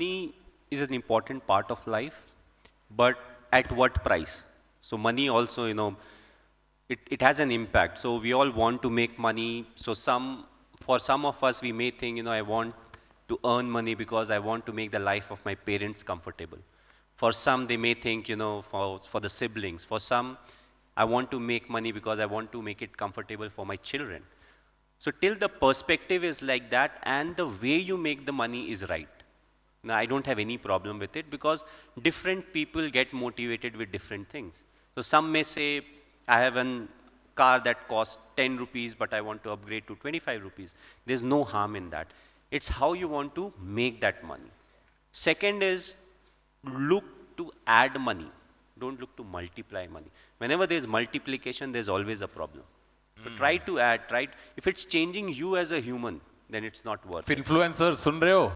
money is an important part of life, but at what price? So money also, it has an impact. So we all want to make money. So for some of us, we may think, I want to earn money because I want to make the life of my parents comfortable. For some, they may think, for the siblings. For some, I want to make money because I want to make it comfortable for my children. So till the perspective is like that and the way you make the money is right. Now, I don't have any problem with it because different people get motivated with different things. So some may say, I have a car that costs 10 rupees, but I want to upgrade to 25 rupees. There's no harm in that. It's how you want to make that money. Second is, look to add money. Don't look to multiply money. Whenever there's multiplication, there's always a problem. So try to add, if it's changing you as a human, then it's not worth it. Influencers, सुन रहे हो?